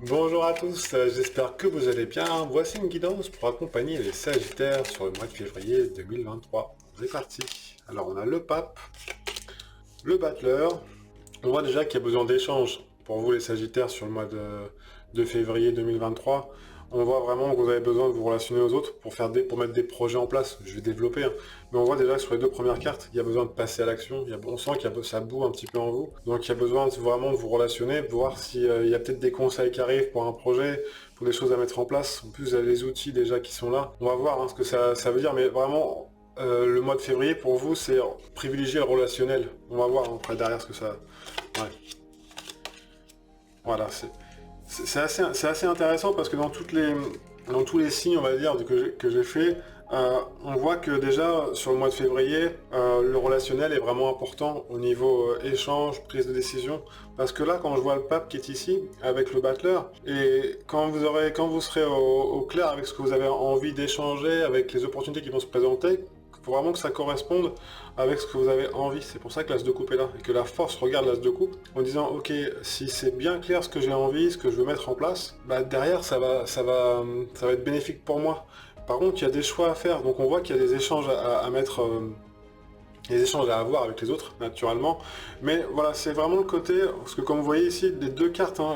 Bonjour à tous, j'espère que vous allez bien. Voici une guidance pour accompagner les Sagittaires sur le mois de février 2023. C'est parti. Alors on a le pape, le battleur. On voit déjà qu'il y a besoin d'échanges pour vous les Sagittaires sur le mois de février 2023. On voit vraiment que vous avez besoin de vous relationner aux autres pour mettre des projets en place. Je vais développer, hein. Mais on voit déjà que sur les deux premières cartes, il y a besoin de passer à l'action. On sent ça boue un petit peu en vous. Donc il y a besoin vraiment de vous relationner, de voir s'il y a peut-être des conseils qui arrivent pour un projet, pour des choses à mettre en place. En plus, vous avez les outils déjà qui sont là. On va voir ce que ça veut dire, mais vraiment, le mois de février, pour vous, c'est privilégier le relationnel. On va voir après derrière ce que ça... Ouais. Voilà, c'est assez intéressant parce que dans tous les signes, on va dire, que j'ai fait, on voit que déjà sur le mois de février, le relationnel est vraiment important au niveau échange, prise de décision. Parce que là, quand je vois le pape qui est ici, avec le battleur, et quand vous serez au clair avec ce que vous avez envie d'échanger, avec les opportunités qui vont se présenter, il faut vraiment que ça corresponde avec ce que vous avez envie. C'est pour ça que l'as de coupe est là. Et que la force regarde l'as de coupe en disant ok, si c'est bien clair ce que j'ai envie, ce que je veux mettre en place, bah derrière ça va être bénéfique pour moi. Par contre, il y a des choix à faire. Donc on voit qu'il y a des échanges à mettre. Les échanges à avoir avec les autres, naturellement. Mais voilà, c'est vraiment le côté, parce que comme vous voyez ici, les deux cartes, hein,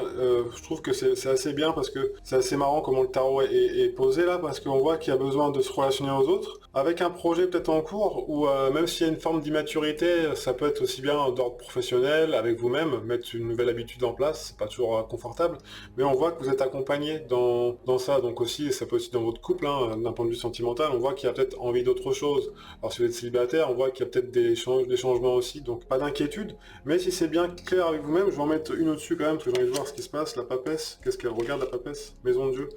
je trouve que c'est assez bien, parce que c'est assez marrant comment le tarot est posé là, parce qu'on voit qu'il y a besoin de se relationner aux autres, avec un projet peut-être en cours, ou même s'il y a une forme d'immaturité, ça peut être aussi bien d'ordre professionnel, avec vous-même, mettre une nouvelle habitude en place, c'est pas toujours confortable, mais on voit que vous êtes accompagné dans ça, donc aussi, ça peut aussi dans votre couple, hein, d'un point de vue sentimental, on voit qu'il y a peut-être envie d'autre chose. Alors si vous êtes célibataire, on voit qu'il y a peut-être des changements aussi, donc pas d'inquiétude. Mais si c'est bien clair avec vous-même, je vais en mettre une au-dessus quand même, parce que j'ai envie de voir ce qui se passe. La papesse, qu'est-ce qu'elle regarde la papesse? Maison de Dieu.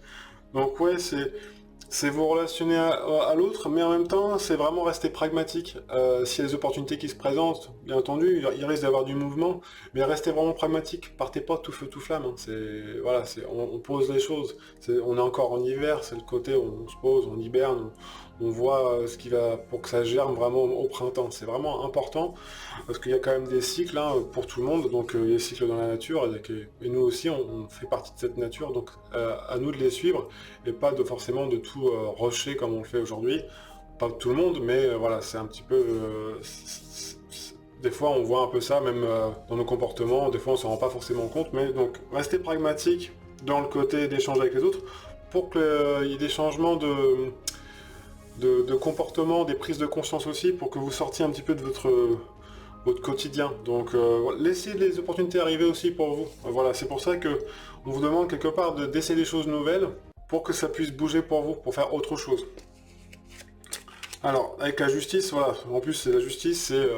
Donc ouais, c'est vous relationner à l'autre, mais en même temps, c'est vraiment rester pragmatique. S'il y a des opportunités qui se présentent, bien entendu, il risque d'avoir du mouvement, mais restez vraiment pragmatique. Partez pas tout feu tout flamme, hein. On pose les choses. On est encore en hiver, c'est le côté où on se pose, on hiberne, on voit ce qui va pour que ça germe vraiment au printemps. C'est vraiment important parce qu'il y a quand même des cycles, hein, pour tout le monde. Donc il y a des cycles dans la nature et nous aussi, on fait partie de cette nature. Donc à nous de les suivre et pas forcément de tout rusher comme on le fait aujourd'hui. Pas tout le monde, mais voilà, c'est un petit peu... des fois, on voit un peu ça, même dans nos comportements. Des fois, on s'en rend pas forcément compte. Mais donc, restez pragmatique dans le côté d'échange avec les autres pour qu'il y ait des changements de comportement, des prises de conscience aussi, pour que vous sortiez un petit peu de votre quotidien. Donc laissez les opportunités arriver aussi pour vous. Voilà, c'est pour ça que on vous demande quelque part d'essayer des choses nouvelles pour que ça puisse bouger pour vous, pour faire autre chose. Alors, avec la justice, voilà, en plus c'est la justice, c'est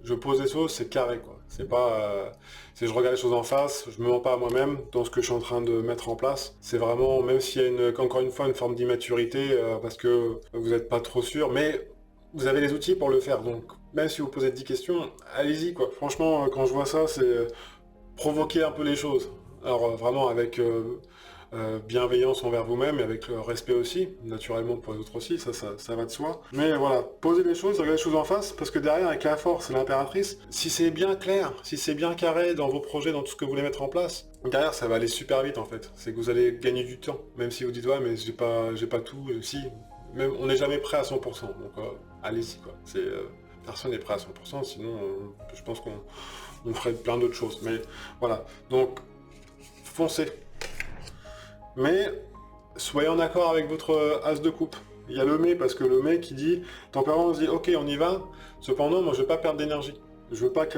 je pose des choses, c'est carré quoi. C'est pas c'est je regarde les choses en face, je me mens pas à moi-même dans ce que je suis en train de mettre en place. C'est vraiment, même s'il y a encore une fois une forme d'immaturité, parce que vous n'êtes pas trop sûr, mais vous avez les outils pour le faire. Donc même si vous posez 10 questions, allez-y quoi. Franchement, quand je vois ça, c'est provoquer un peu les choses. Alors vraiment avec bienveillance envers vous-même et avec le respect aussi, naturellement pour les autres aussi, ça va de soi. Mais voilà, posez les choses, regardez les choses en face, parce que derrière, avec la force et l'impératrice, si c'est bien clair, si c'est bien carré dans vos projets, dans tout ce que vous voulez mettre en place, derrière, ça va aller super vite en fait. C'est que vous allez gagner du temps, même si vous dites ouais, mais j'ai pas tout, si, même on n'est jamais prêt à 100%, donc allez-y quoi. Personne n'est prêt à 100%, sinon je pense qu'on ferait plein d'autres choses. Mais voilà, donc foncez. Mais soyez en accord avec votre as de coupe. Il y a le mais, parce que le mais qui dit, tempérance dit ok on y va, cependant moi je veux pas perdre d'énergie. Je veux pas que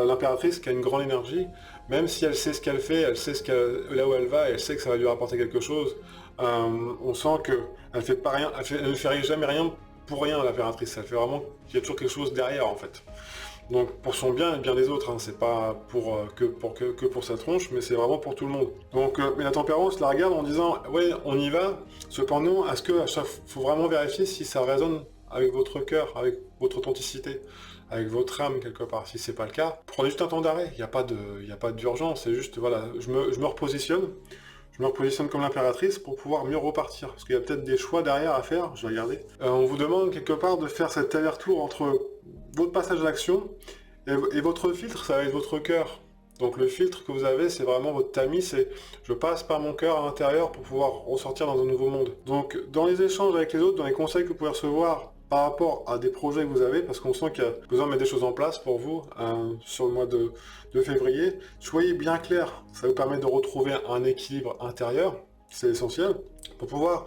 l'impératrice qui a une grande énergie, même si elle sait ce qu'elle fait, elle sait là où elle va, et elle sait que ça va lui rapporter quelque chose, on sent que elle fait pas rien, elle ne fait jamais rien pour rien l'impératrice, elle fait vraiment qu'il y a toujours quelque chose derrière en fait. Donc pour son bien et le bien des autres, hein. C'est pas que pour sa tronche, mais c'est vraiment pour tout le monde. Donc mais la tempérance la regarde en disant ouais on y va, cependant est-ce que faut vraiment vérifier si ça résonne avec votre cœur, avec votre authenticité, avec votre âme quelque part. Si c'est pas le cas, prenez juste un temps d'arrêt, il n'y a pas d'urgence, c'est juste voilà, je me repositionne. Je me repositionne comme l'impératrice pour pouvoir mieux repartir. Parce qu'il y a peut-être des choix derrière à faire, je vais regarder. On vous demande quelque part de faire cet aller-retour entre votre passage à l'action et votre filtre, ça va être votre cœur. Donc le filtre que vous avez, c'est vraiment votre tamis, c'est je passe par mon cœur à l'intérieur pour pouvoir ressortir dans un nouveau monde. Donc dans les échanges avec les autres, dans les conseils que vous pouvez recevoir par rapport à des projets que vous avez, parce qu'on sent qu'il y a besoin de mettre des choses en place pour vous sur le mois de février, soyez bien clair, ça vous permet de retrouver un équilibre intérieur, c'est essentiel, pour pouvoir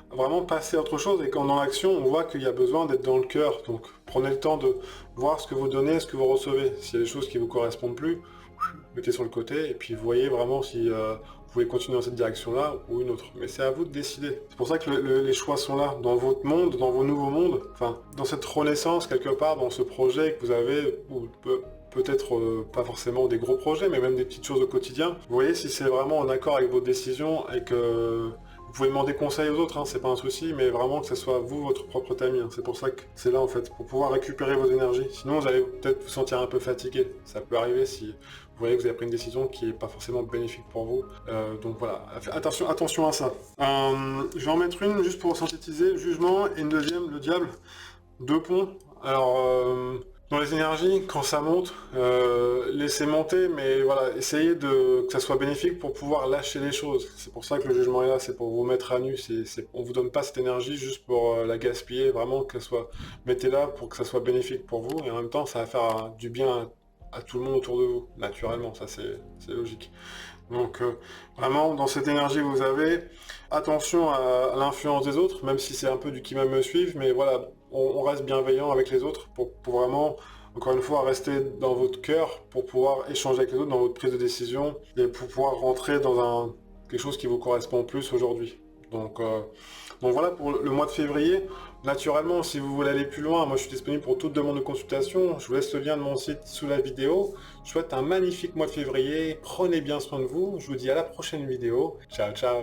vraiment passer à autre chose, et quand dans l'action, on voit qu'il y a besoin d'être dans le cœur, donc prenez le temps de voir ce que vous donnez, ce que vous recevez. S'il y a des choses qui ne vous correspondent plus, mettez sur le côté, et puis voyez vraiment si vous pouvez continuer dans cette direction-là ou une autre. Mais c'est à vous de décider. C'est pour ça que les choix sont là, dans votre monde, dans vos nouveaux mondes, enfin, dans cette renaissance quelque part, dans ce projet que vous avez, ou peut-être pas forcément des gros projets, mais même des petites choses au quotidien. Vous voyez si c'est vraiment en accord avec vos décisions et que vous pouvez demander conseil aux autres, hein, c'est pas un souci, mais vraiment que ce soit vous, votre propre tamis. Hein. C'est pour ça que c'est là en fait, pour pouvoir récupérer vos énergies. Sinon vous allez peut-être vous sentir un peu fatigué. Ça peut arriver si vous voyez que vous avez pris une décision qui n'est pas forcément bénéfique pour vous. Donc voilà, attention à ça. Je vais en mettre une juste pour synthétiser, le jugement, et une deuxième, le diable. 2 ponts. Alors, dans les énergies, quand ça monte, laissez monter, mais voilà, essayez que ça soit bénéfique pour pouvoir lâcher les choses. C'est pour ça que le jugement est là, c'est pour vous mettre à nu. On vous donne pas cette énergie juste pour la gaspiller, vraiment que ça soit, mettez-la pour que ça soit bénéfique pour vous, et en même temps, ça va faire du bien à tout le monde autour de vous, naturellement, ça c'est logique. Donc vraiment, dans cette énergie que vous avez, attention à l'influence des autres, même si c'est un peu du qui même me suivre, mais voilà, on reste bienveillant avec les autres pour vraiment, encore une fois, rester dans votre cœur pour pouvoir échanger avec les autres dans votre prise de décision et pour pouvoir rentrer dans quelque chose qui vous correspond plus aujourd'hui. Donc voilà pour le mois de février. Naturellement, si vous voulez aller plus loin, moi je suis disponible pour toute demande de consultation. Je vous laisse le lien de mon site sous la vidéo. Je vous souhaite un magnifique mois de février. Prenez bien soin de vous. Je vous dis à la prochaine vidéo. Ciao, ciao.